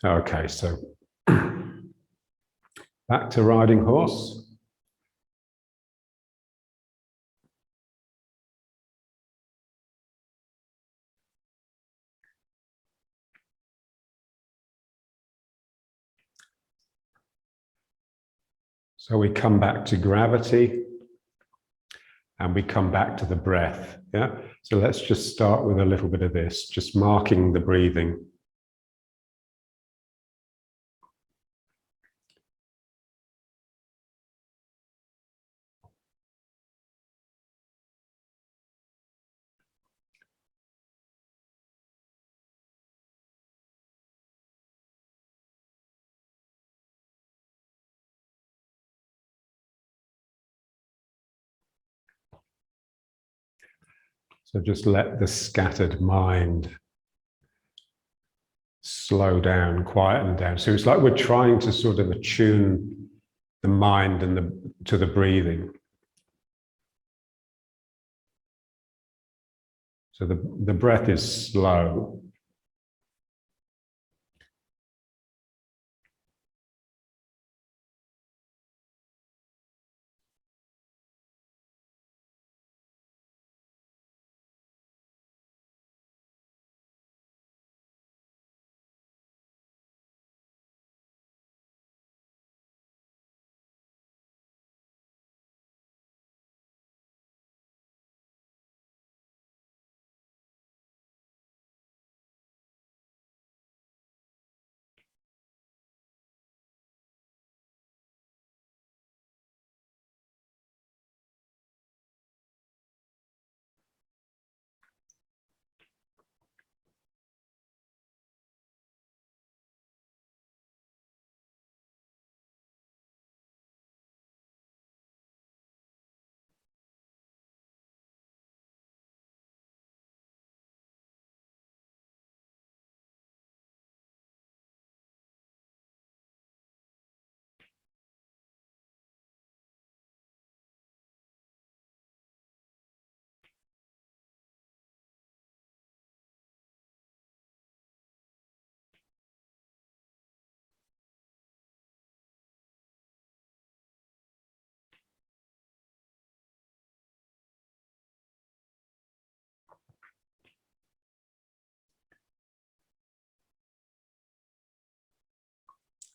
Okay, so back to riding horse. So we come back to gravity and we come back to the breath. Yeah. So let's just start with a little bit of this, just marking the breathing. So just let the scattered mind slow down, quieten down. So it's like we're trying to sort of attune the mind and to the breathing. So the breath is slow.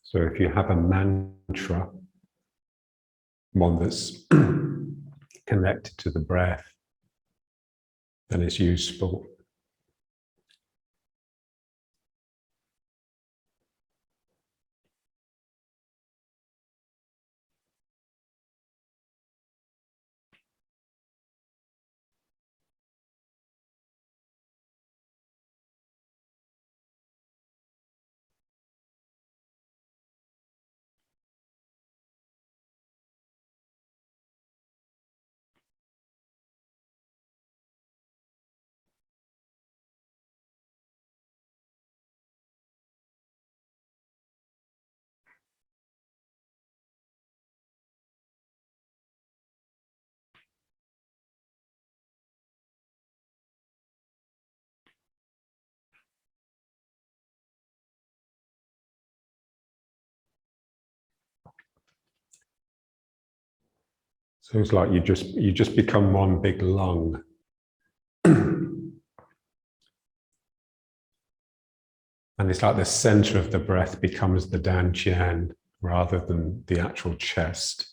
So if you have a mantra, one that's connected to the breath, then it's useful. So it's like you just become one big lung. And it's like the center of the breath becomes the dantian rather than the actual chest.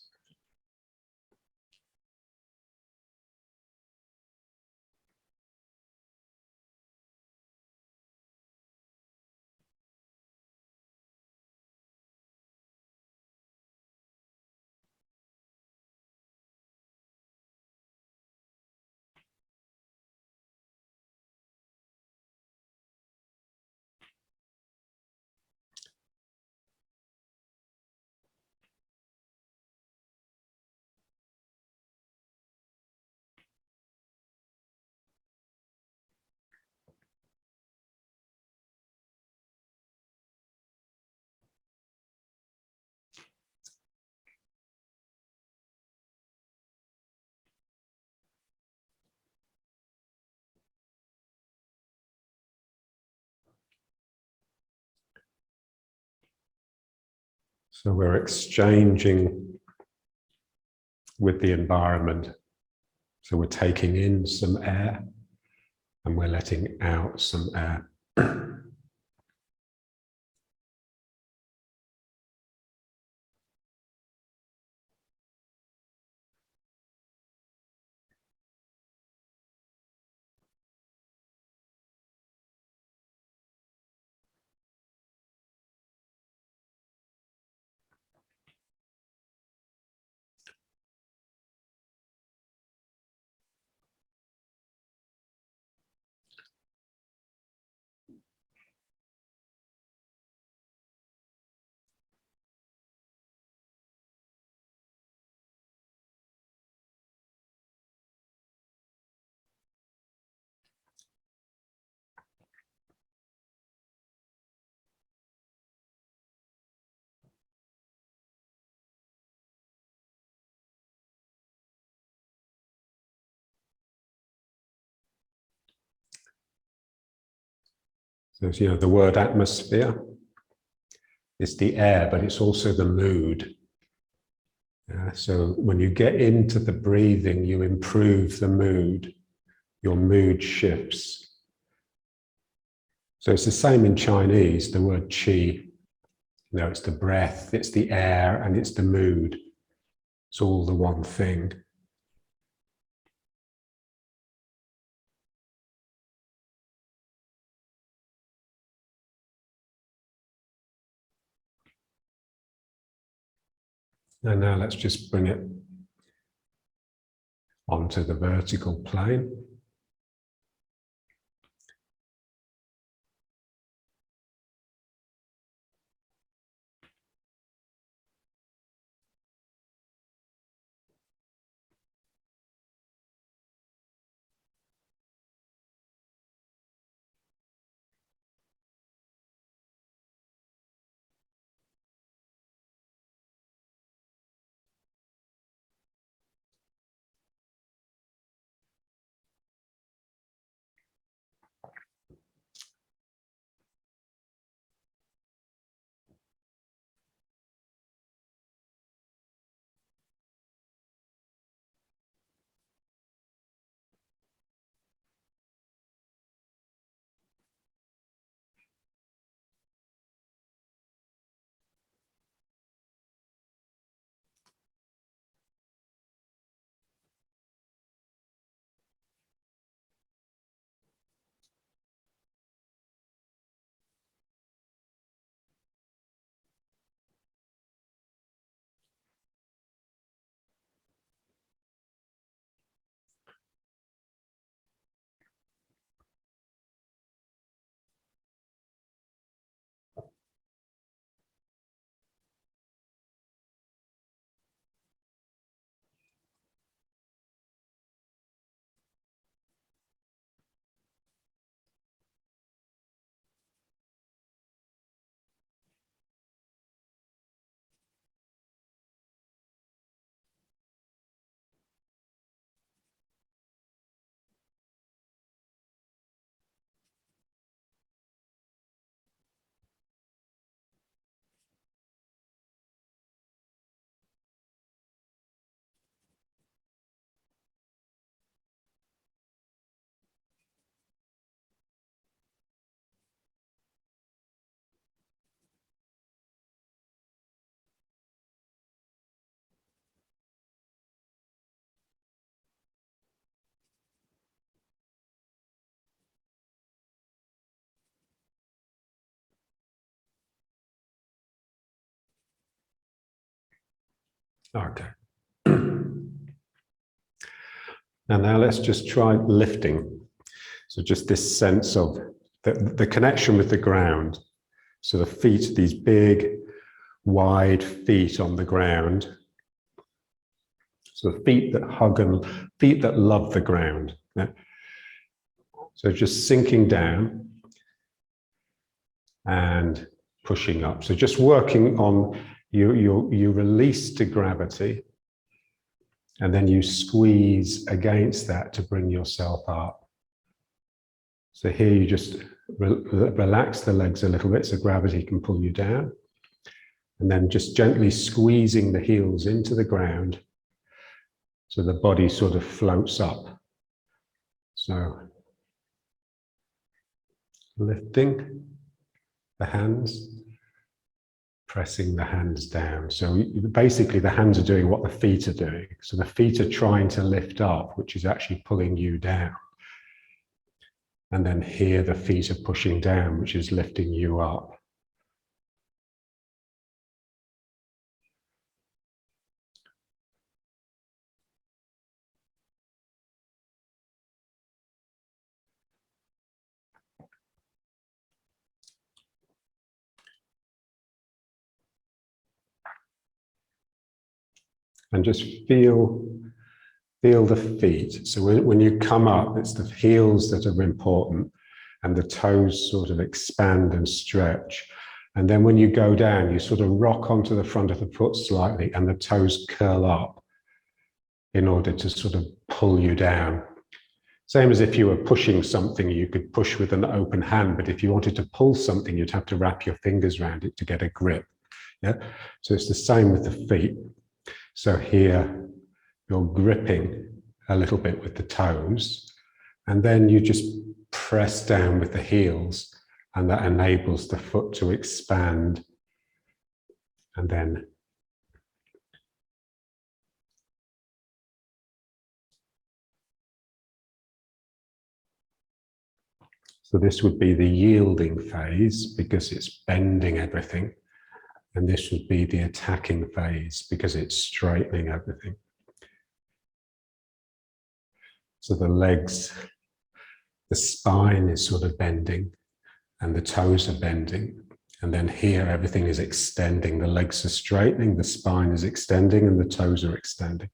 So we're exchanging with the environment. So we're taking in some air and we're letting out some air. So, you know, the word atmosphere is the air, but it's also the mood. So when you get into the breathing, you improve the mood. Your mood shifts. So it's the same in Chinese, the word qi. You know, it's the breath, it's the air, and it's the mood. It's all the one thing. And now let's just bring it onto the vertical plane. Okay. And now let's just try lifting. So just this sense of the connection with the ground. So the feet, these big, wide feet on the ground. So the feet that hug and feet that love the ground. Yeah. So just sinking down and pushing up. So just working on, you release to gravity and then you squeeze against that to bring yourself up. So here you just relax the legs a little bit so gravity can pull you down. And then just gently squeezing the heels into the ground so the body sort of floats up. So lifting the hands, pressing the hands down. So basically the hands are doing what the feet are doing. So the feet are trying to lift up, which is actually pulling you down. And then here the feet are pushing down, which is lifting you up. And just feel the feet. So when you come up, it's the heels that are important and the toes sort of expand and stretch. And then when you go down, you sort of rock onto the front of the foot slightly and the toes curl up in order to sort of pull you down. Same as if you were pushing something, you could push with an open hand, but if you wanted to pull something, you'd have to wrap your fingers around it to get a grip. Yeah. So it's the same with the feet. So here, you're gripping a little bit with the toes, and then you just press down with the heels, and that enables the foot to expand. And then so this would be the yielding phase because it's bending everything. And this would be the attacking phase because it's straightening everything. So the legs, the spine is sort of bending and the toes are bending. And then here, everything is extending. The legs are straightening, the spine is extending, and the toes are extending.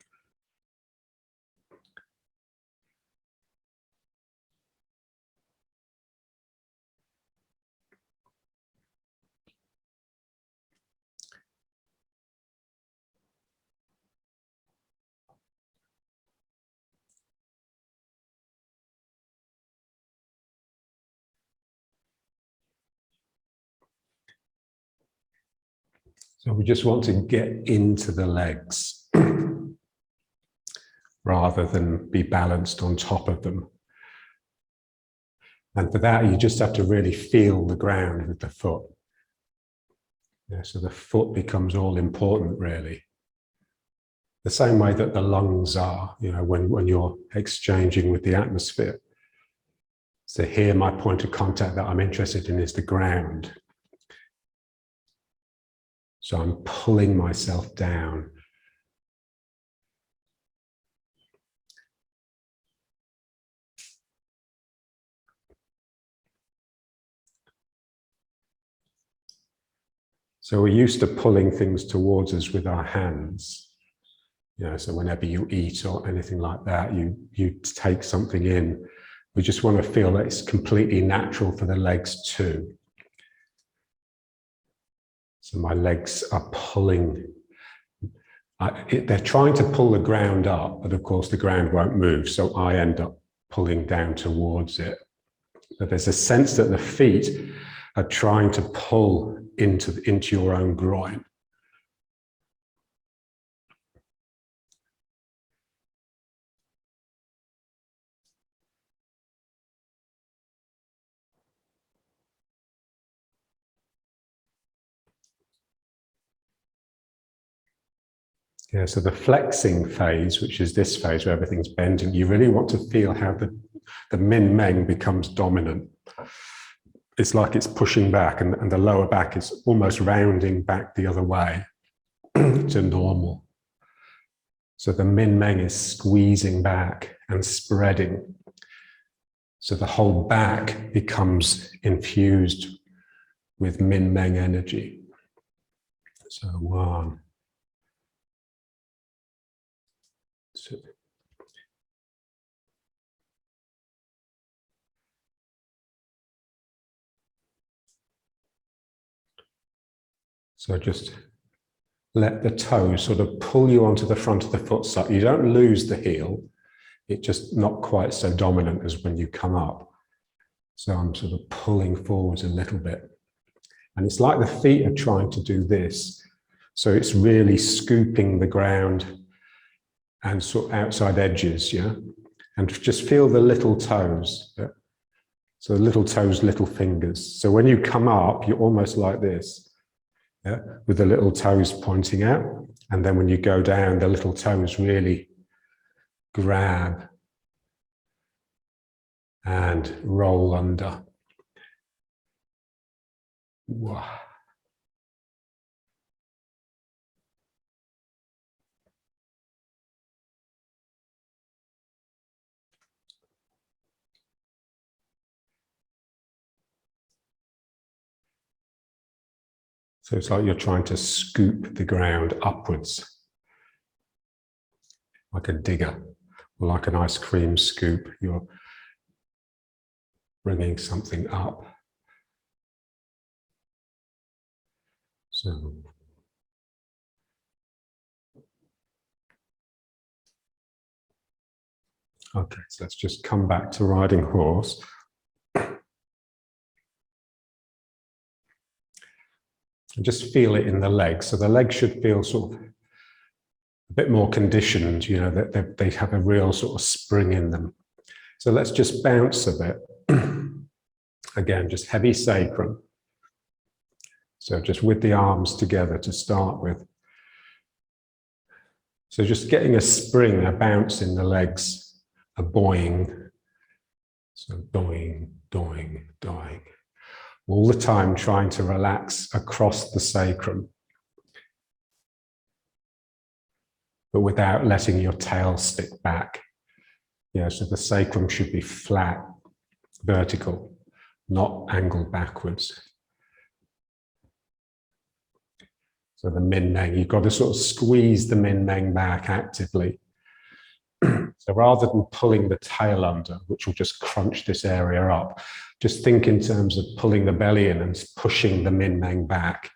So we just want to get into the legs rather than be balanced on top of them. And for that, you just have to really feel the ground with the foot. Yeah, so the foot becomes all important, really. The same way that the lungs are, you know, when you're exchanging with the atmosphere. So here, my point of contact that I'm interested in is the ground. So I'm pulling myself down. So we're used to pulling things towards us with our hands. You know, so whenever you eat or anything like that, you take something in. We just want to feel that it's completely natural for the legs too. So my legs are pulling. They're trying to pull the ground up, but of course the ground won't move. So I end up pulling down towards it. But there's a sense that the feet are trying to pull into your own groin. Yeah, so the flexing phase, which is this phase where everything's bending, you really want to feel how the min meng becomes dominant. It's like it's pushing back and the lower back is almost rounding back the other way to normal. So the min meng is squeezing back and spreading. So the whole back becomes infused with min meng energy. So 1, 2. So just let the toe sort of pull you onto the front of the foot. So you don't lose the heel. It's just not quite so dominant as when you come up. So I'm sort of pulling forwards a little bit. And it's like the feet are trying to do this, So it's really scooping the ground and sort of outside edges, yeah? And just feel the little toes. Yeah? So little toes, little fingers. So when you come up, you're almost like this, yeah? With the little toes pointing out. And then when you go down, the little toes really grab and roll under. Wow. So it's like you're trying to scoop the ground upwards, like a digger, or like an ice cream scoop. You're bringing something up. So okay, so let's just come back to riding horse. And just feel it in the legs. So the legs should feel sort of a bit more conditioned, you know, that they have a real sort of spring in them. So let's just bounce a bit. Again, just heavy sacrum. So just with the arms together to start with. So just getting a spring, a bounce in the legs, a boing. So doing, doing, doing. All the time trying to relax across the sacrum, but without letting your tail stick back. Yeah, so the sacrum should be flat, vertical, not angled backwards. So the min meng, you've got to sort of squeeze the min meng back actively. So rather than pulling the tail under, which will just crunch this area up, just think in terms of pulling the belly in and pushing the min meng back.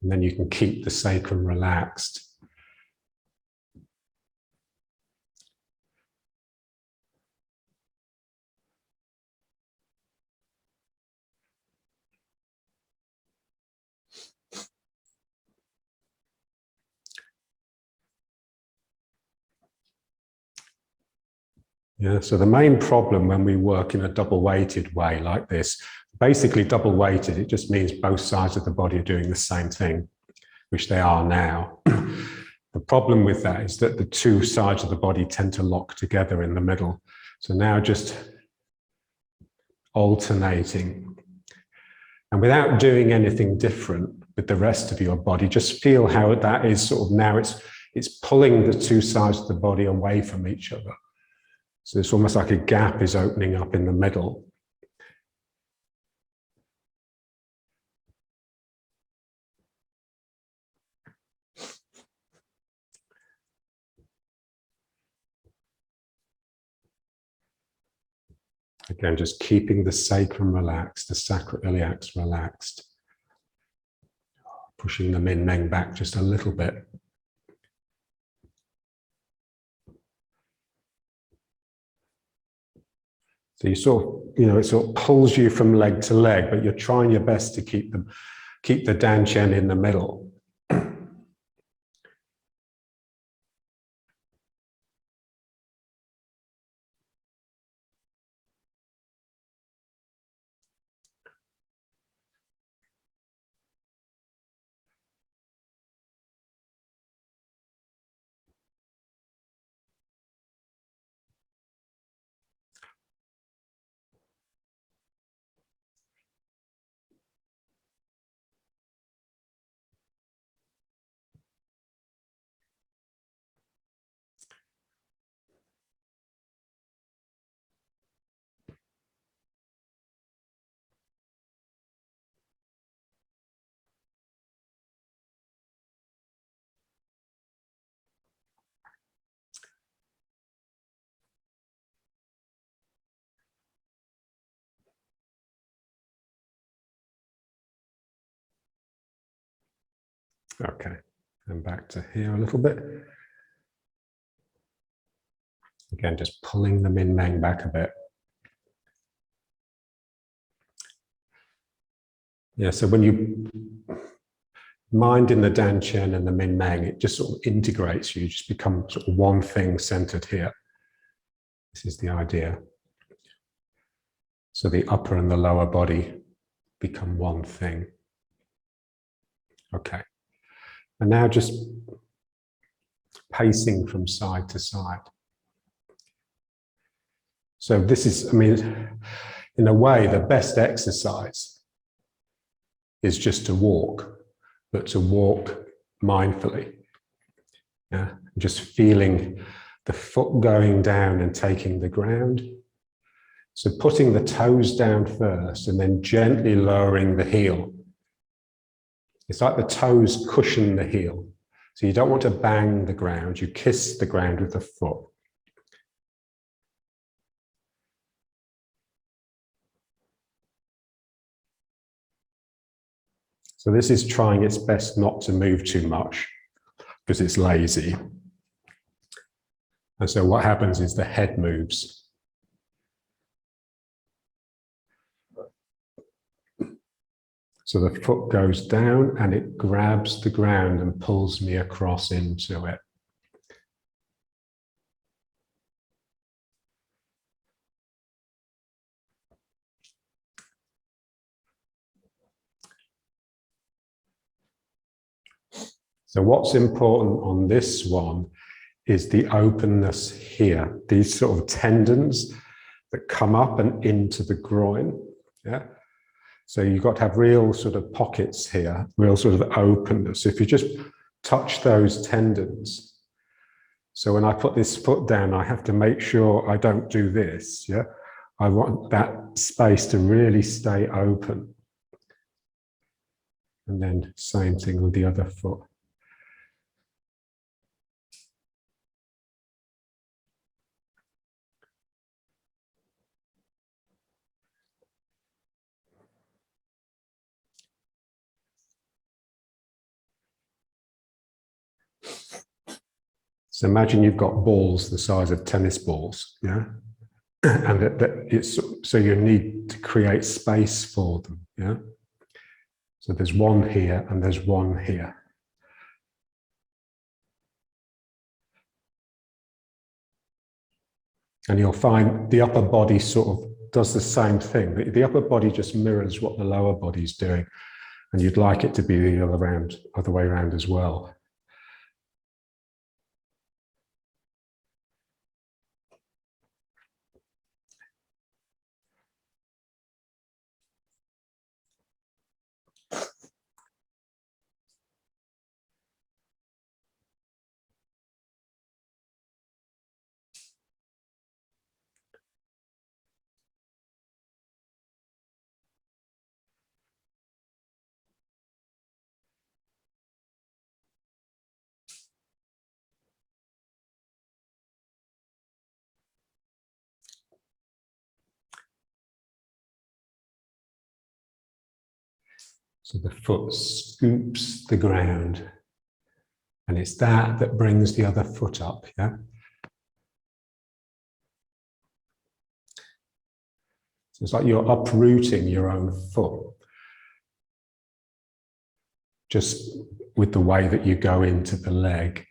And then you can keep the sacrum relaxed. Yeah, so the main problem when we work in a double weighted way like this, basically double weighted, it just means both sides of the body are doing the same thing, which they are now. The problem with that is that the two sides of the body tend to lock together in the middle. So now just alternating. And without doing anything different with the rest of your body, just feel how that is sort of now it's pulling the two sides of the body away from each other. So it's almost like a gap is opening up in the middle. Again, just keeping the sacrum relaxed, the sacroiliacs relaxed. Pushing the min meng back just a little bit. So you sort of, you know, it sort of pulls you from leg to leg, but you're trying your best to keep the dantian in the middle. Okay, and back to here a little bit. Again, just pulling the min meng back a bit. Yeah, so when you mind in the Danchen and the Min Meng, it just sort of integrates you, just become sort of one thing centered here. This is the idea. So the upper and the lower body become one thing. Okay. And now just pacing from side to side. So this is, I mean, in a way, the best exercise is just to walk, but to walk mindfully. Yeah? Just feeling the foot going down and taking the ground. So putting the toes down first and then gently lowering the heel. It's like the toes cushion the heel. So you don't want to bang the ground, you kiss the ground with the foot. So this is trying its best not to move too much because it's lazy. And so what happens is the head moves. So the foot goes down and it grabs the ground and pulls me across into it. So what's important on this one is the openness here, these sort of tendons that come up and into the groin. Yeah. So you've got to have real sort of pockets here, real sort of openness. If you just touch those tendons. So when I put this foot down, I have to make sure I don't do this. Yeah. I want that space to really stay open. And then same thing with the other foot. So imagine you've got balls the size of tennis balls, yeah? And it's, so you need to create space for them, yeah? So there's one here and there's one here. And you'll find the upper body sort of does the same thing. The upper body just mirrors what the lower body's doing. And you'd like it to be the other way around as well. So the foot scoops the ground, and it's that brings the other foot up, yeah? So it's like you're uprooting your own foot, just with the way that you go into the leg.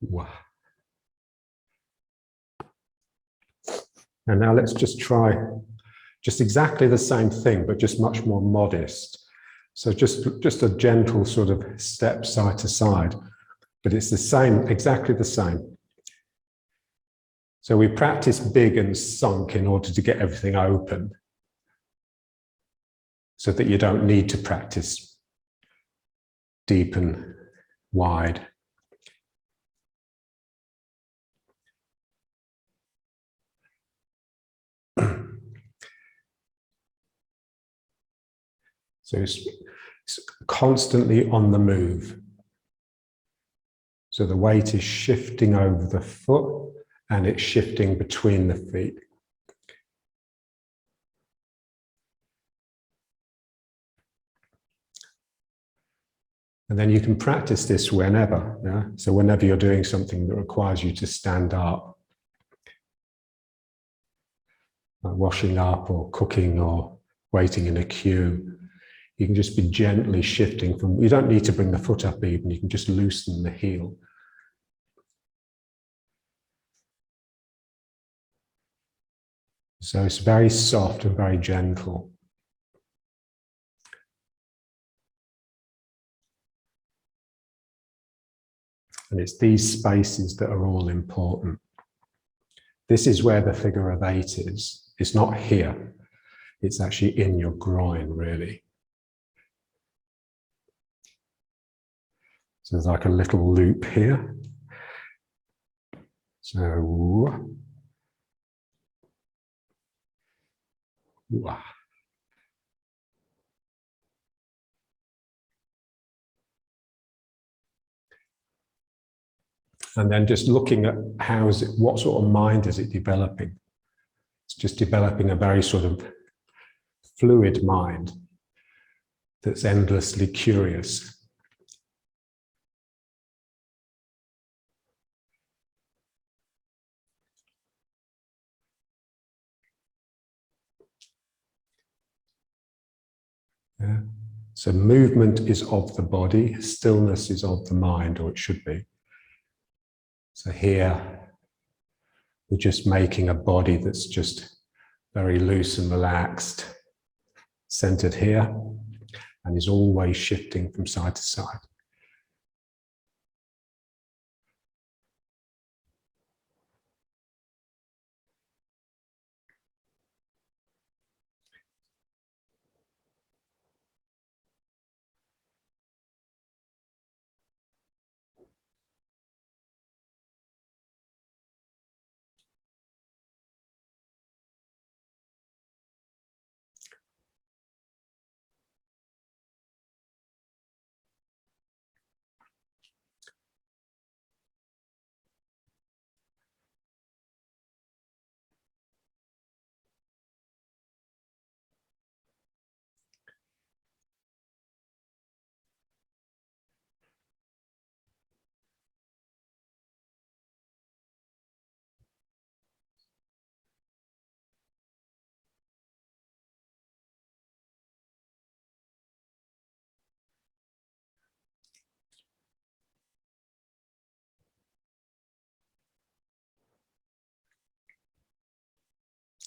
Wow. And now let's just try just exactly the same thing, but just much more modest. So just a gentle sort of step side to side, but it's the same, exactly the same. So we practice big and sunk in order to get everything open, so that you don't need to practice deep and wide. So it's constantly on the move. So the weight is shifting over the foot and it's shifting between the feet. And then you can practice this whenever. Yeah? So whenever you're doing something that requires you to stand up, like washing up or cooking or waiting in a queue, you can just be gently shifting from, you don't need to bring the foot up even, you can just loosen the heel. So it's very soft and very gentle. And it's these spaces that are all important. This is where the figure of 8 is. It's not here. It's actually in your groin, really. So there's like a little loop here. So, and then just looking at what sort of mind is it developing? It's just developing a very sort of fluid mind that's endlessly curious. Yeah. So movement is of the body, stillness is of the mind, or it should be. So here, we're just making a body that's just very loose and relaxed, centered here, and is always shifting from side to side.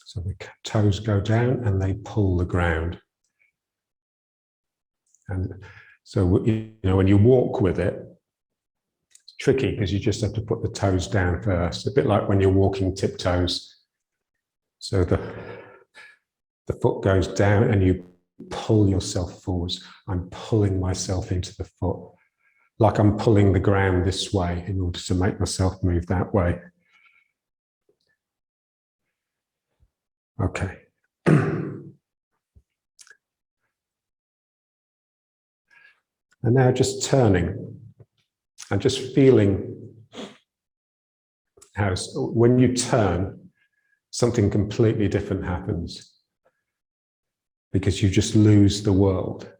So the toes go down and they pull the ground. And so, you know, when you walk with it, it's tricky because you just have to put the toes down first, a bit like when you're walking tiptoes. So the foot goes down and you pull yourself forwards. I'm pulling myself into the foot, like I'm pulling the ground this way in order to make myself move that way. Okay. And now just turning and just feeling how when you turn, something completely different happens because you just lose the world.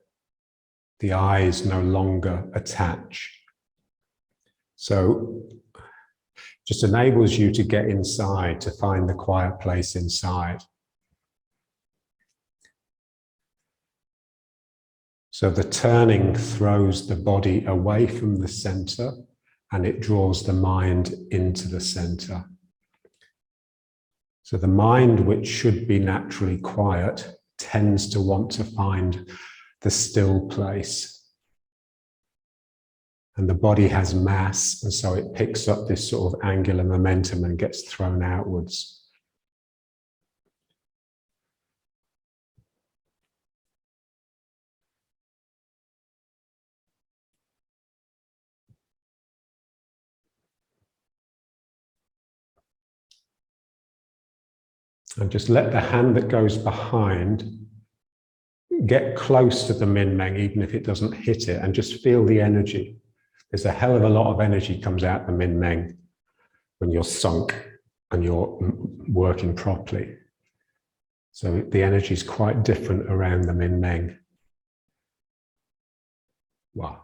The eyes no longer attach. So just enables you to get inside, to find the quiet place inside. So the turning throws the body away from the center and it draws the mind into the center. So the mind, which should be naturally quiet, tends to want to find the still place. And the body has mass, and so it picks up this sort of angular momentum and gets thrown outwards. And just let the hand that goes behind get close to the min meng, even if it doesn't hit it, and just feel the energy. There's a hell of a lot of energy comes out the min meng when you're sunk and you're working properly. So the energy is quite different around the min meng. Wow.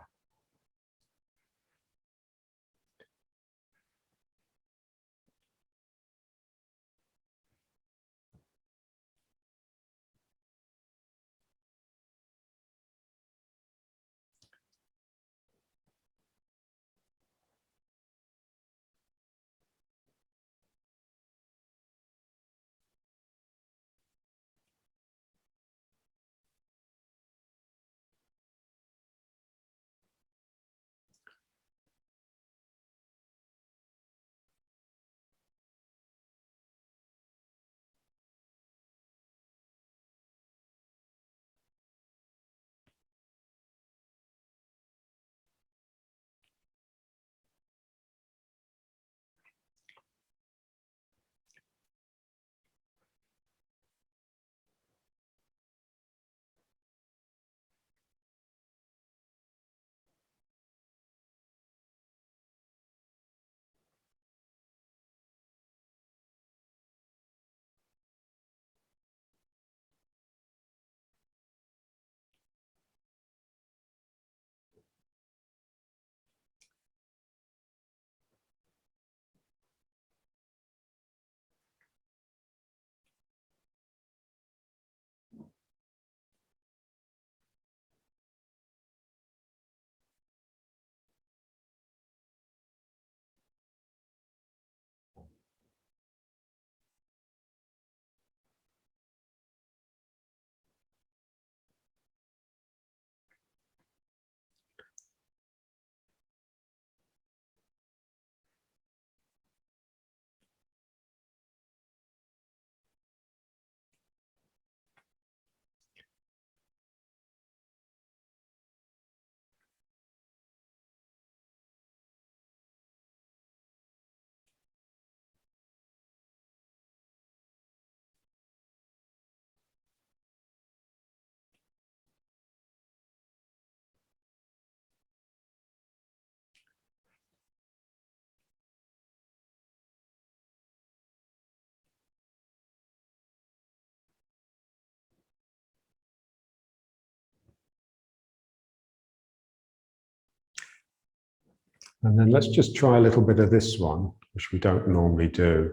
And then let's just try a little bit of this one, which we don't normally do.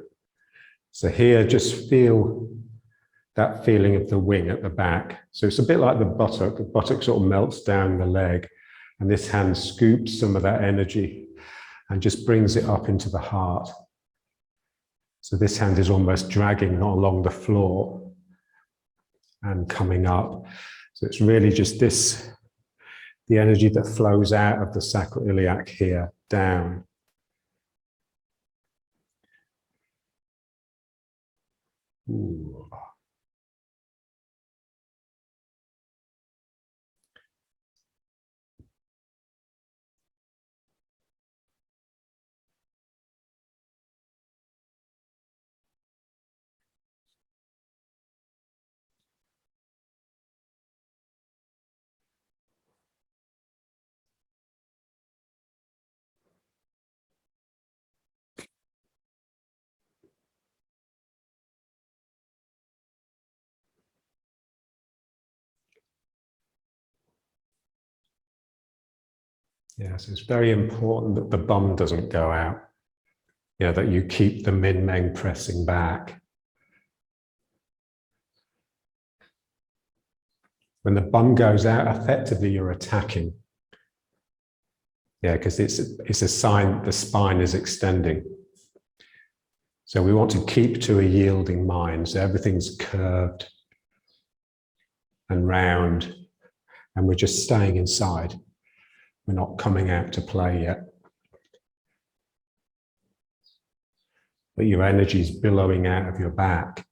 So here, just feel that feeling of the wing at the back. So it's a bit like the buttock. The buttock sort of melts down the leg, and this hand scoops some of that energy and just brings it up into the heart. So this hand is almost dragging along the floor and coming up. So it's really just this, the energy that flows out of the sacroiliac here, down. Ooh. Yes, it's very important that the bum doesn't go out. Yeah, that you keep the min-meng pressing back. When the bum goes out, effectively you're attacking. Yeah, because it's a sign that the spine is extending. So we want to keep to a yielding mind. So everything's curved and round, and we're just staying inside. We're not coming out to play yet. But your energy is billowing out of your back.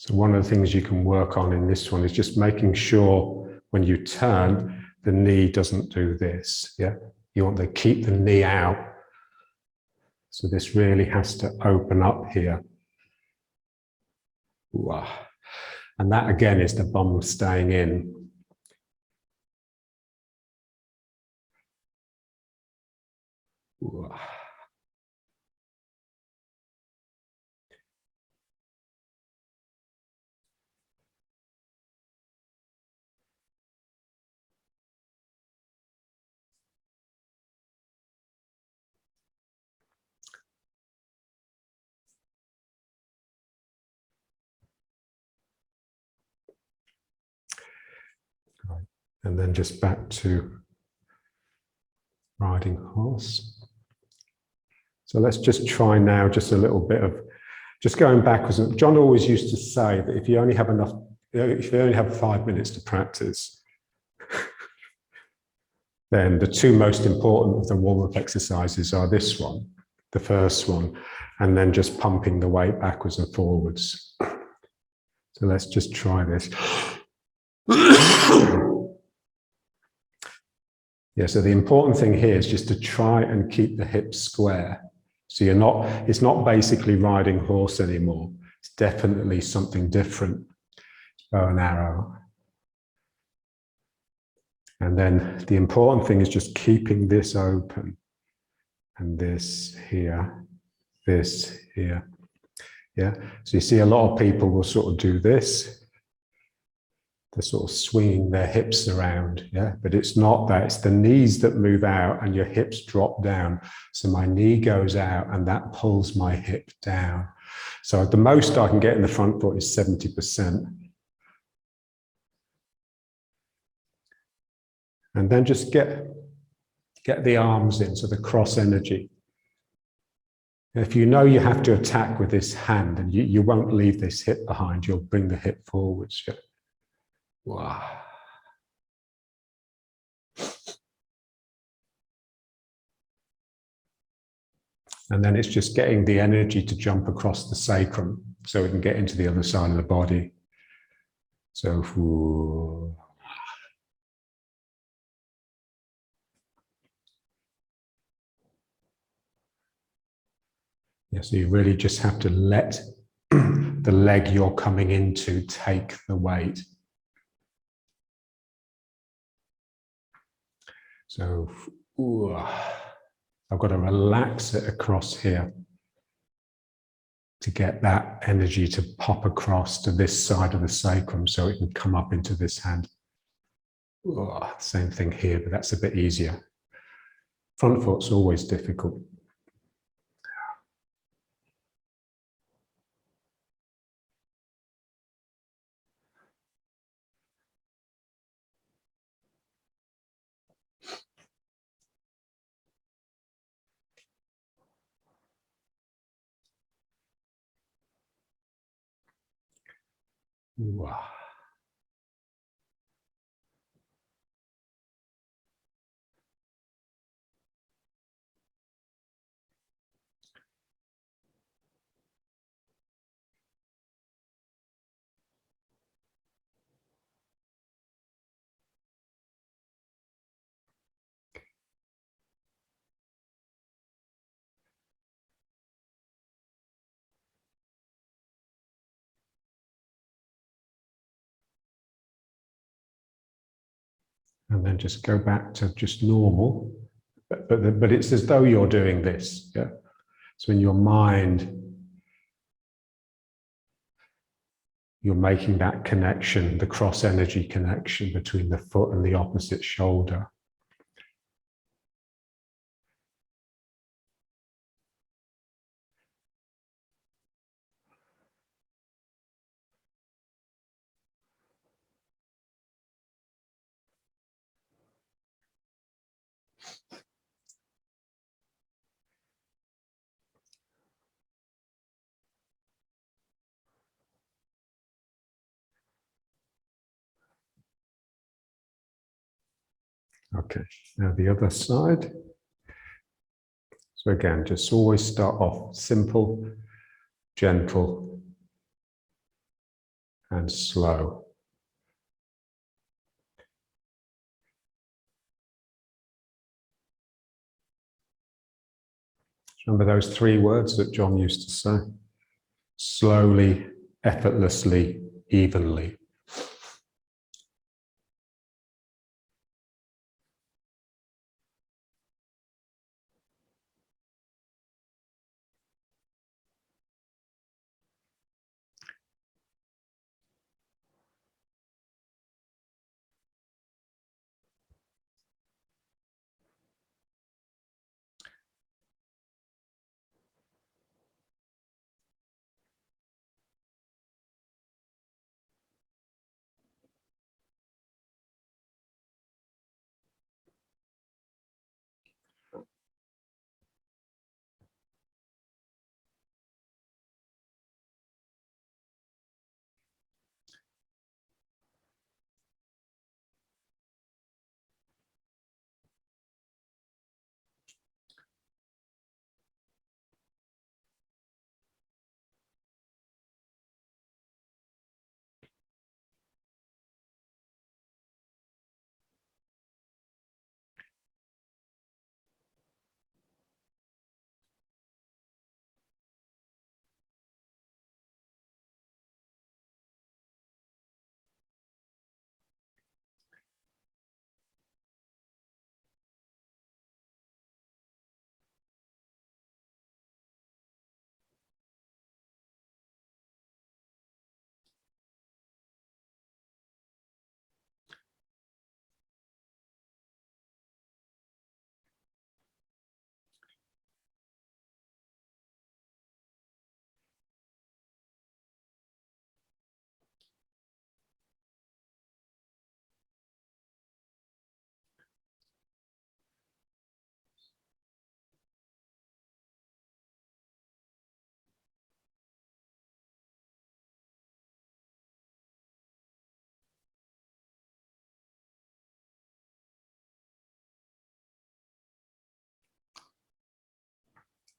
So one of the things you can work on in this one is just making sure when you turn, the knee doesn't do this. Yeah, you want to keep the knee out. So this really has to open up here. Wow. And that again is the bum staying in. Wow. And then just back to riding horse. So let's just try now just a little bit of just going backwards. John always used to say that if you only have enough, if you only have 5 minutes to practice, then the two most important of the warm-up exercises are this one, the first one, and then just pumping the weight backwards and forwards. So let's just try this. Yeah, so the important thing here is just to try and keep the hips square. So you're not, it's not basically riding horse anymore. It's definitely something different. Bow and arrow. And then the important thing is just keeping this open. And this here, this here. Yeah, so you see a lot of people will sort of do this. They're sort of swinging their hips around, yeah, but it's not that, it's the knees that move out and your hips drop down. So my knee goes out and that pulls my hip down. So the most I can get in the front foot is 70%. And then just get the arms in, so the cross energy. If you know you have to attack with this hand and you won't leave this hip behind, you'll bring the hip forwards. Yeah. Wow. And then it's just getting the energy to jump across the sacrum so we can get into the other side of the body. So, yeah, so you really just have to let the leg you're coming into take the weight. So I've got to relax it across here to get that energy to pop across to this side of the sacrum so it can come up into this hand. Same thing here, but that's a bit easier. Front foot's always difficult. And then just go back to just normal. But it's as though you're doing this. Yeah? So in your mind, you're making that connection, the cross energy connection between the foot and the opposite shoulder. Okay, now the other side. So again, just always start off simple, gentle, and slow. Remember those three words that John used to say? Slowly, effortlessly, evenly.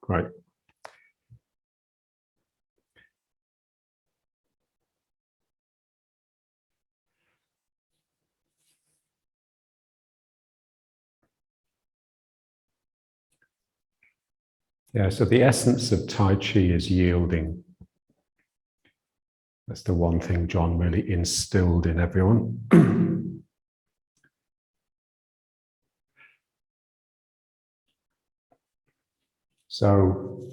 great. Yeah, so the essence of Tai Chi is yielding. That's the one thing John really instilled in everyone. So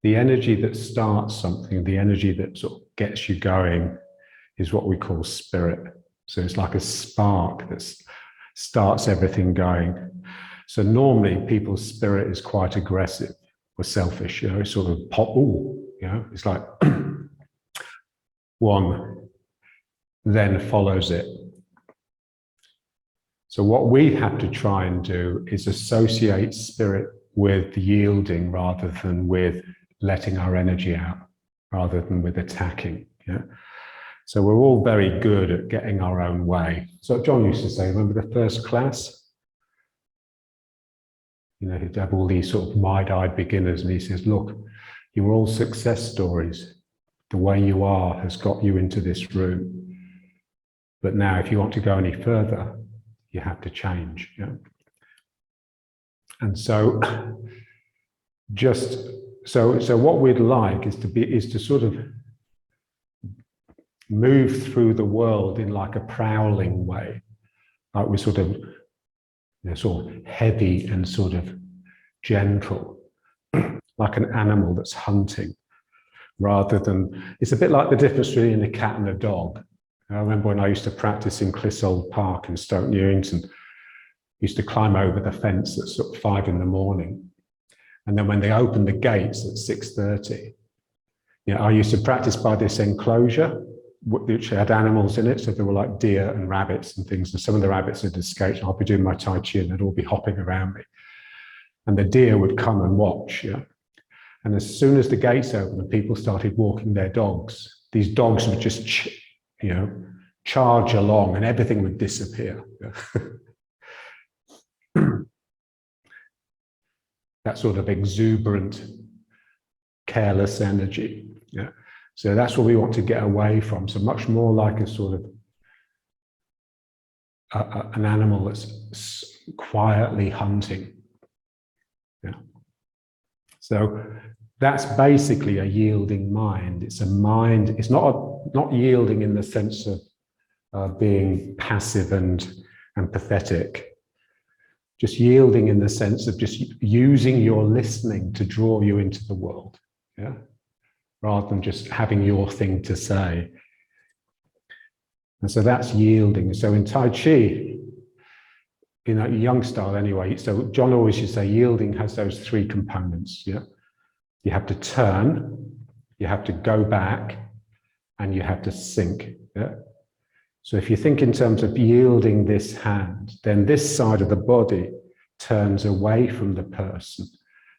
the energy that starts something, the energy that sort of gets you going, is what we call spirit. So it's like a spark that starts everything going. So normally people's spirit is quite aggressive or selfish, you know, sort of pop, ooh, you know, it's like one then follows it. So what we have to try and do is associate spirit with yielding rather than with letting our energy out, rather than with attacking. Yeah. So we're all very good at getting our own way. So John used to say, remember the first class? You know, he'd have all these sort of wide-eyed beginners, and he says, look, you're all success stories. The way you are has got you into this room. But now if you want to go any further, you have to change. Yeah? And so so what we'd like is to sort of move through the world in like a prowling way. Like we're sort of, sort of heavy and sort of gentle, like an animal that's hunting, rather than, it's a bit like the difference between a cat and a dog. I remember when I used to practice in Clissold Park in Stoke Newington, I used to climb over the fence at sort of 5 in the morning. And then when they opened the gates at 6:30, I used to practice by this enclosure, which had animals in it. So there were like deer and rabbits and things. And some of the rabbits had escaped, and I'd be doing my Tai Chi and they'd all be hopping around me. And the deer would come and watch. Yeah. And as soon as the gates opened and people started walking their dogs, these dogs would just, charge along and everything would disappear. That sort of exuberant, careless energy. Yeah. So that's what we want to get away from. So much more like a sort of an animal that's quietly hunting. Yeah. So that's basically a yielding mind. It's a mind. It's not yielding in the sense of being passive and pathetic. Just yielding in the sense of just using your listening to draw you into the world. Yeah. Rather than just having your thing to say. And so that's yielding. So in Tai Chi, Yang style anyway, so John always used to say yielding has those 3 components. Yeah? You have to turn, you have to go back, and you have to sink. Yeah? So if you think in terms of yielding this hand, then this side of the body turns away from the person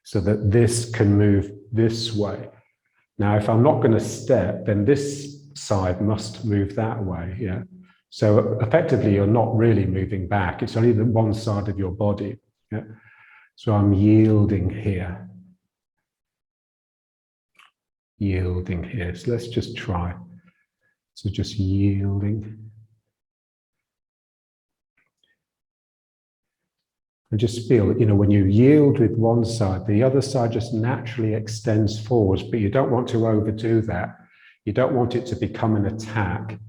so that this can move this way. Now, if I'm not going to step, then this side must move that way. Yeah. So effectively, you're not really moving back. It's only the one side of your body. Yeah. So I'm yielding here. Yielding here. So let's just try. So just yielding. And just feel that, when you yield with one side, the other side just naturally extends forwards, but you don't want to overdo that. You don't want it to become an attack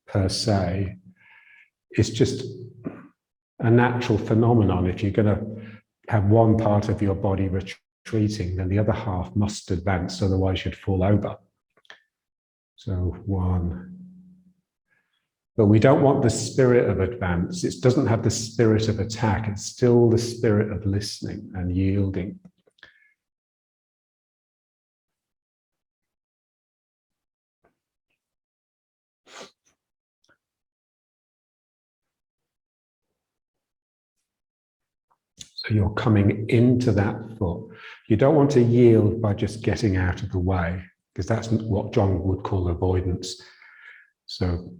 per se. It's just a natural phenomenon. If you're going to have one part of your body retreating, then the other half must advance, otherwise you'd fall over. So 1. But we don't want the spirit of advance. It doesn't have the spirit of attack. It's still the spirit of listening and yielding. So you're coming into that foot. You don't want to yield by just getting out of the way, because that's what John would call avoidance. So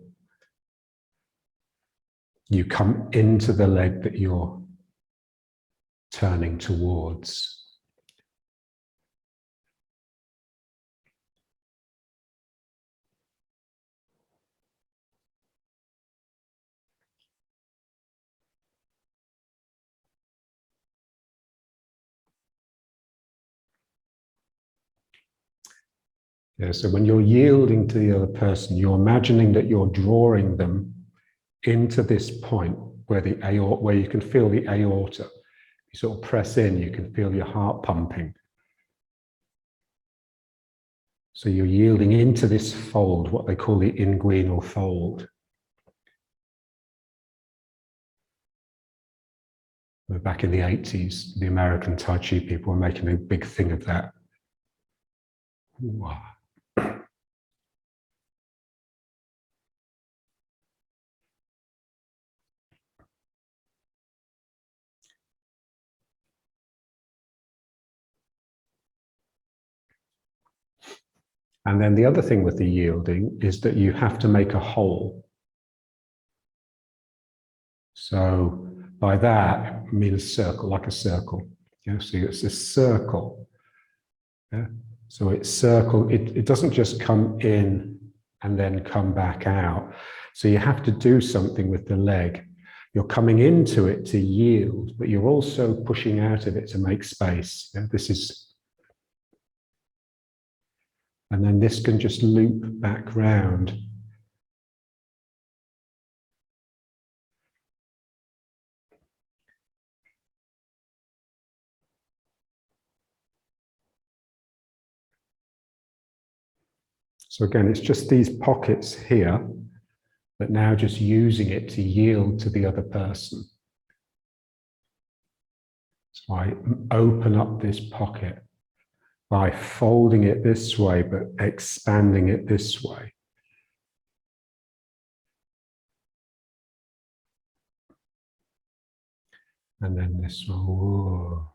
you come into the leg that you're turning towards. Yeah, so when you're yielding to the other person, you're imagining that you're drawing them into this point where the aorta, where you can feel the aorta. You sort of press in, you can feel your heart pumping. So you're yielding into this fold, what they call the inguinal fold. Back in the 80s, the American Tai Chi people were making a big thing of that. Wow. And then the other thing with the yielding is that you have to make a hole. So by that, I mean a circle, like a circle. Yeah, so it's a circle. Yeah? So it's circle, it doesn't just come in and then come back out. So you have to do something with the leg. You're coming into it to yield, but you're also pushing out of it to make space. Yeah? This is, and then this can just loop back round. So again, it's just these pockets here, but now just using it to yield to the other person. So I open up this pocket by folding it this way, but expanding it this way. And then this one. Whoa.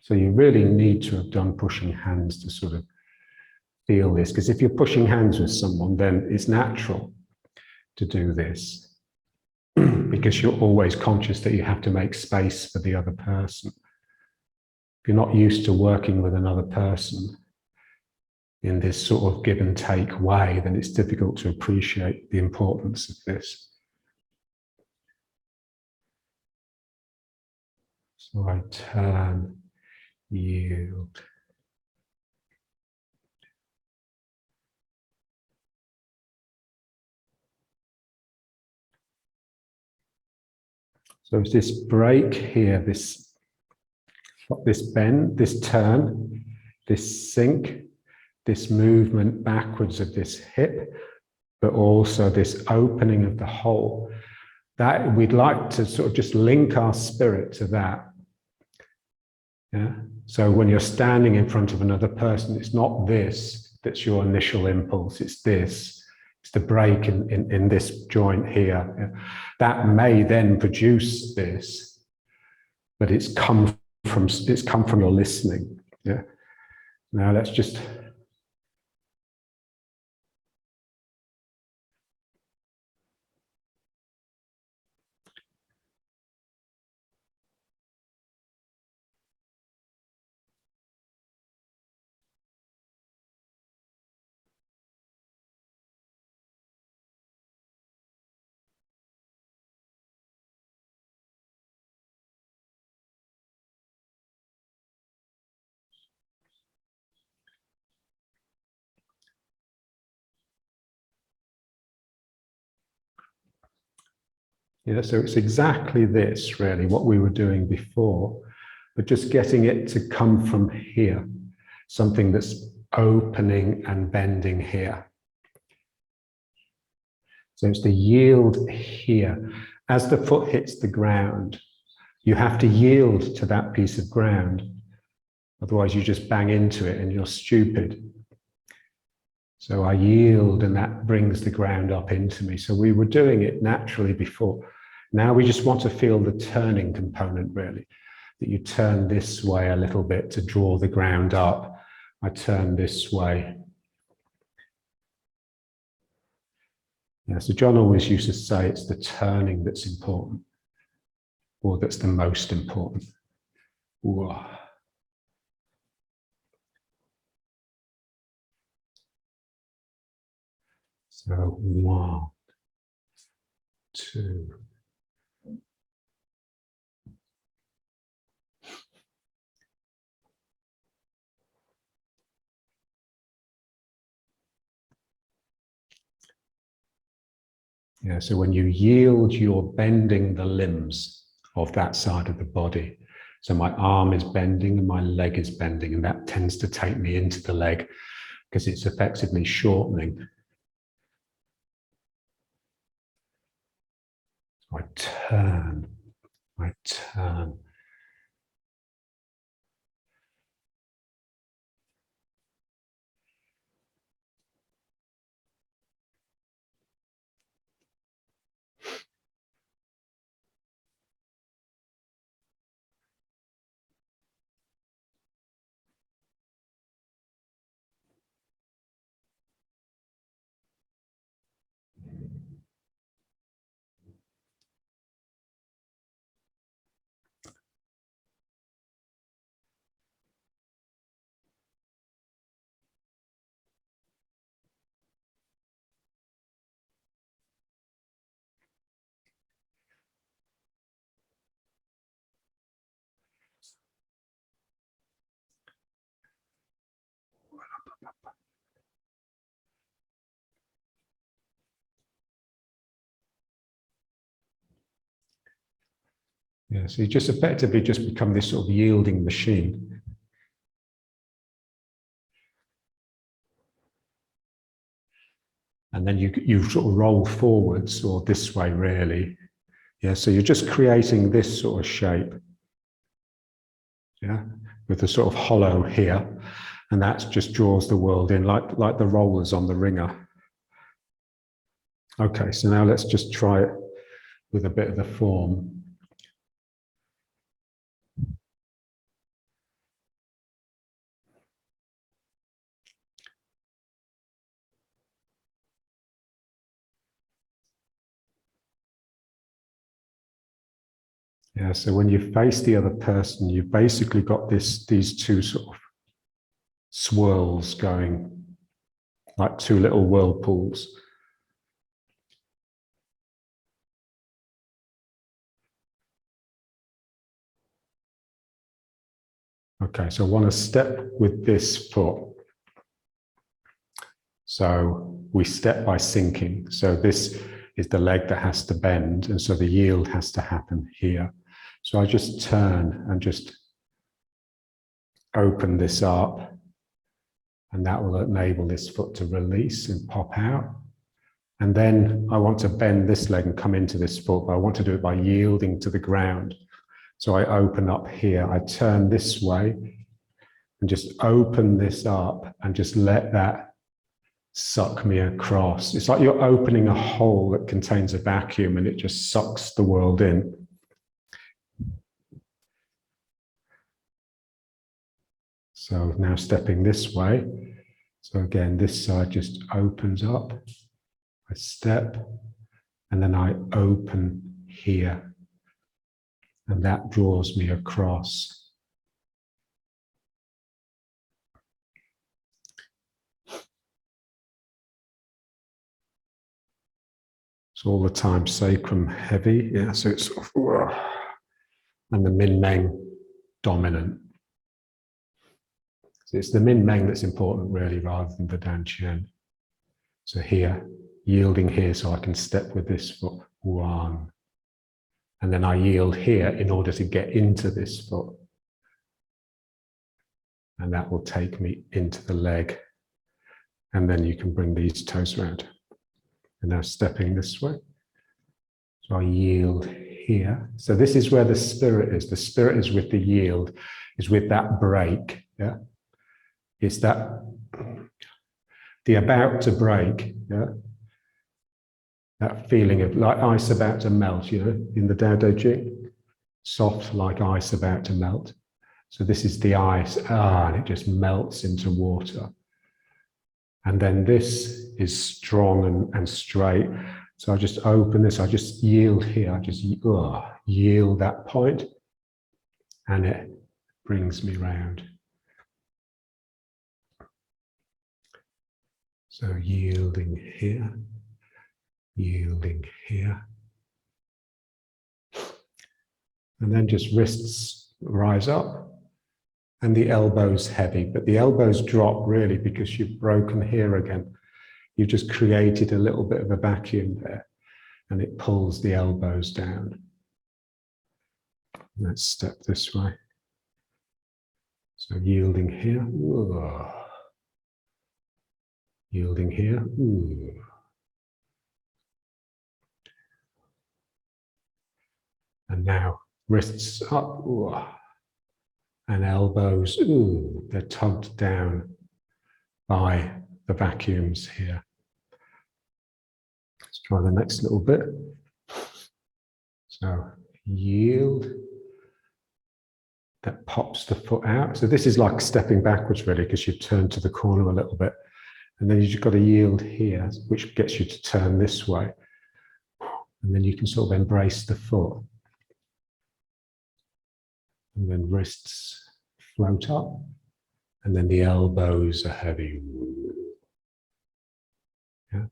So you really need to have done pushing hands to sort of feel this, because if you're pushing hands with someone, then it's natural to do this because you're always conscious that you have to make space for the other person. If you're not used to working with another person in this sort of give and take way, then it's difficult to appreciate the importance of this. So I turn, yield. So it's this break here, this bend, this turn, this sink, this movement backwards of this hip, but also this opening of the hole. That we'd like to sort of just link our spirit to that. Yeah. So when you're standing in front of another person, it's not this that's your initial impulse, it's this. It's the break in this joint here. Yeah. That may then produce this, but it's come from your listening. Yeah. Now let's just yeah, so it's exactly this, really, what we were doing before, but just getting it to come from here, something that's opening and bending here. So it's the yield here. As the foot hits the ground, you have to yield to that piece of ground. Otherwise, you just bang into it and you're stupid. So I yield, and that brings the ground up into me. So we were doing it naturally before. Now we just want to feel the turning component, really, that you turn this way a little bit to draw the ground up. I turn this way. Yeah, so John always used to say it's the turning that's important. or that's the most important. Whoa. So 1, 2. Yeah, so when you yield, you're bending the limbs of that side of the body. So my arm is bending and my leg is bending, and that tends to take me into the leg because it's effectively shortening. So I turn. Yeah, so you just effectively just become this sort of yielding machine. And then you sort of roll forwards or this way, really. Yeah, so you're just creating this sort of shape. Yeah, with the sort of hollow here. And that just draws the world in like the rollers on the ringer. Okay, so now let's just try it with a bit of the form. Yeah, so when you face the other person, you've basically got these two sort of swirls going, like two little whirlpools. Okay, so I want to step with this foot. So we step by sinking. So this is the leg that has to bend, and so the yield has to happen here. So I just turn and just open this up, and that will enable this foot to release and pop out. And then I want to bend this leg and come into this foot, but I want to do it by yielding to the ground. So I open up here, I turn this way and just open this up and just let that suck me across. It's like you're opening a hole that contains a vacuum and it just sucks the world in. So now stepping this way. So again, this side just opens up. I step and then I open here. And that draws me across. So all the time sacrum heavy, yeah, so it's sort of, and the Min Meng dominant. So it's the Min Meng that's important really, rather than the Dan Qian. So here, yielding here so I can step with this foot, 1. And then I yield here in order to get into this foot. And that will take me into the leg. And then you can bring these toes around. And now stepping this way. So I yield here. So this is where the spirit is. The spirit is with the yield, is with that break. Yeah. It's that, the about to break. Yeah. That feeling of like ice about to melt, you know, in the Tao Te Ching. Soft like ice about to melt. So this is the ice, and it just melts into water. And then this is strong and straight, So I just open this, I just yield here, I just yield that point, and it brings me round. So yielding here, and then just wrists rise up, and the elbows heavy, but the elbows drop really because you've broken here again. You've just created a little bit of a vacuum there, and it pulls the elbows down. Let's step this way. So yielding here, yielding here, and now wrists up, and elbows, they're tugged down by the vacuums here. Let's try the next little bit. So yield, that pops the foot out. So this is like stepping backwards really, because you've turned to the corner a little bit. And then you've just got to yield here, which gets you to turn this way. And then you can sort of embrace the foot. And then wrists float up. And then the elbows are heavy. Yeah.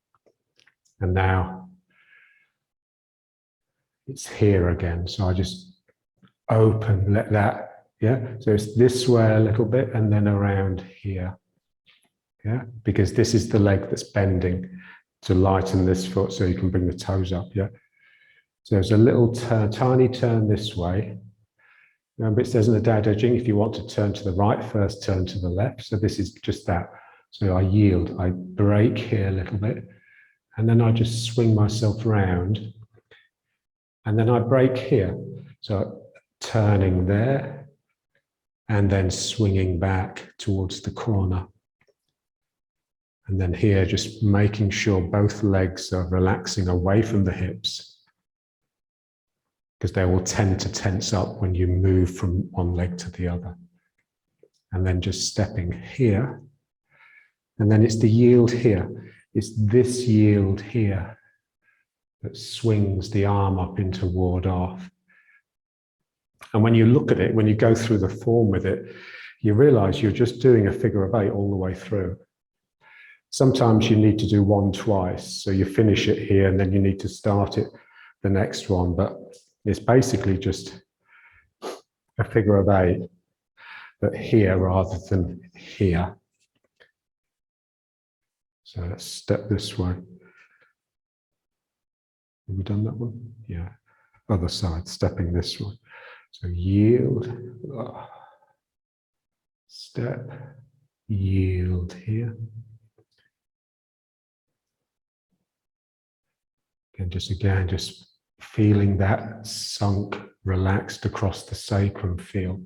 And now it's here again. So I just open, let that, yeah. So it's this way a little bit and then around here. Yeah, because this is the leg that's bending to lighten this foot so you can bring the toes up, yeah. So there's a little turn, tiny turn this way. Remember, it says in the Dao Jing, if you want to turn to the right first, turn to the left. So this is just that. So I yield, I break here a little bit, and then I just swing myself round, and then I break here. So turning there, and then swinging back towards the corner. And then here, just making sure both legs are relaxing away from the hips, because they will tend to tense up when you move from one leg to the other. And then just stepping here. And then it's the yield here. It's this yield here that swings the arm up into ward off. And when you look at it, when you go through the form with it, you realize you're just doing a figure of 8 all the way through. Sometimes you need to do one twice. So you finish it here and then you need to start it the next one. But it's basically just a figure of 8, but here rather than here. So let's step this way. Have we done that one? Yeah. Other side, stepping this way. So yield, step, yield here. And just feeling that sunk, relaxed across the sacrum feel.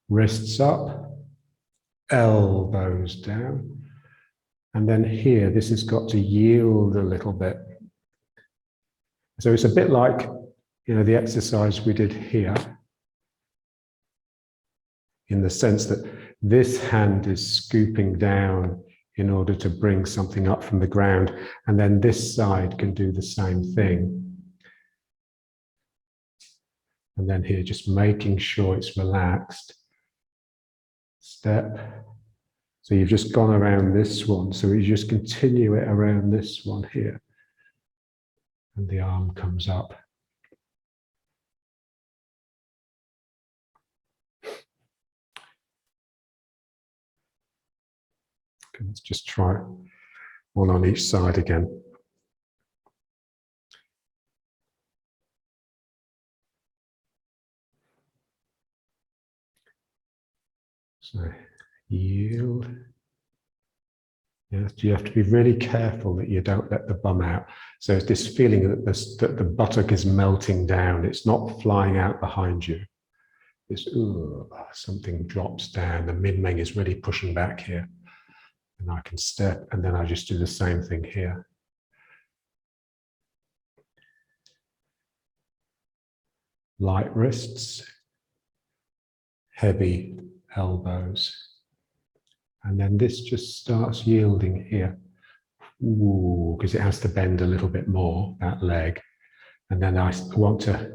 Wrists up, elbows down. And then here, this has got to yield a little bit. So it's a bit like, you know, the exercise we did here, in the sense that this hand is scooping down in order to bring something up from the ground, and then this side can do the same thing. And then here, just making sure it's relaxed. Step. So you've just gone around this one, so you just continue it around this one here. And the arm comes up. Okay, let's just try one on each side again. So yield. Yes, you have to be really careful that you don't let the bum out. So it's this feeling that the buttock is melting down. It's not flying out behind you. It's something drops down. The min-meng is really pushing back here. And I can step, and then I just do the same thing here. Light wrists, heavy elbows. And then this just starts yielding here. because it has to bend a little bit more, that leg. And then I want to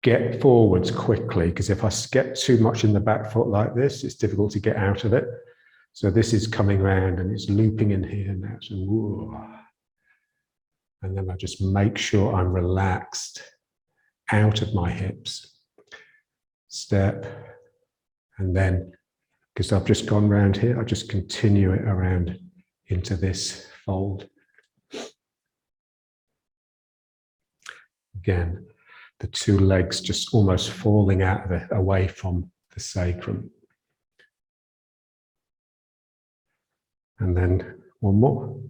get forwards quickly, because if I get too much in the back foot like this, it's difficult to get out of it. So this is coming around and it's looping in here now. So, and then I just make sure I'm relaxed out of my hips. Step, and then, because I've just gone round here, I just continue it around into this fold. Again, the two legs just almost falling out of it, away from the sacrum. And then one more.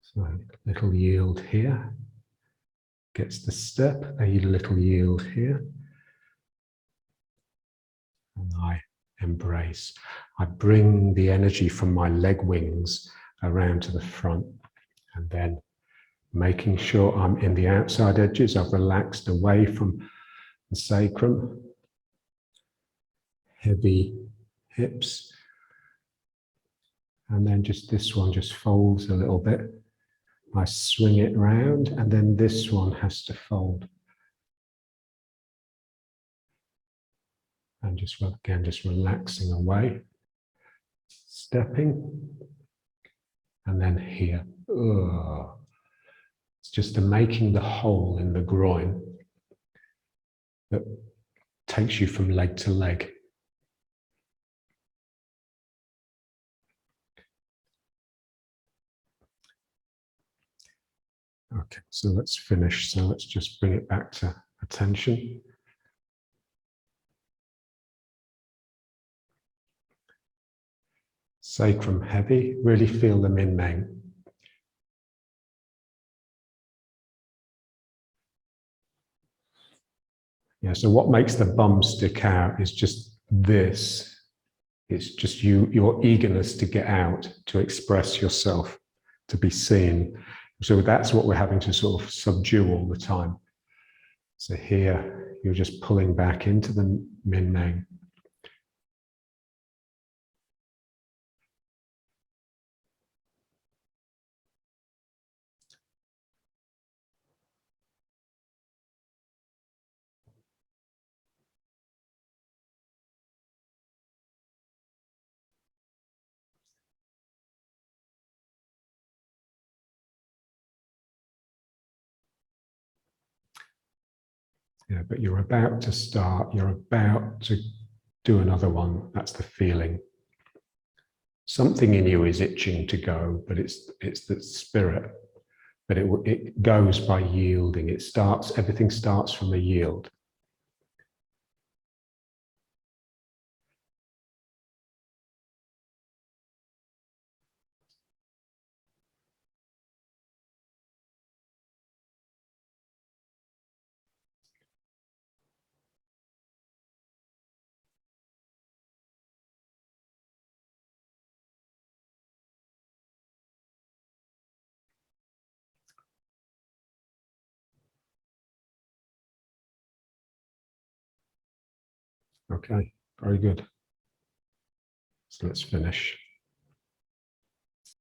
So a little yield here. Gets the step, a little yield here. And I embrace. I bring the energy from my leg wings around to the front, and then making sure I'm in the outside edges. I've relaxed away from the sacrum, heavy hips, and then just this one just folds a little bit. I swing it round, and then this one has to fold. And just again, just relaxing away, stepping, and then here. It's just making the hole in the groin that takes you from leg to leg. Okay, so let's finish. So let's just bring it back to attention. Sacrum heavy, really feel the min meng. Yeah, so what makes the bum stick out is just this. It's just your eagerness to get out, to express yourself, to be seen. So that's what we're having to sort of subdue all the time. So here, you're just pulling back into the min meng. Yeah, but you're about to start, you're about to do another one. That's the feeling. Something in you is itching to go, but it's the spirit. But it goes by yielding. It starts, everything starts from a yield. Okay, very good. So let's finish.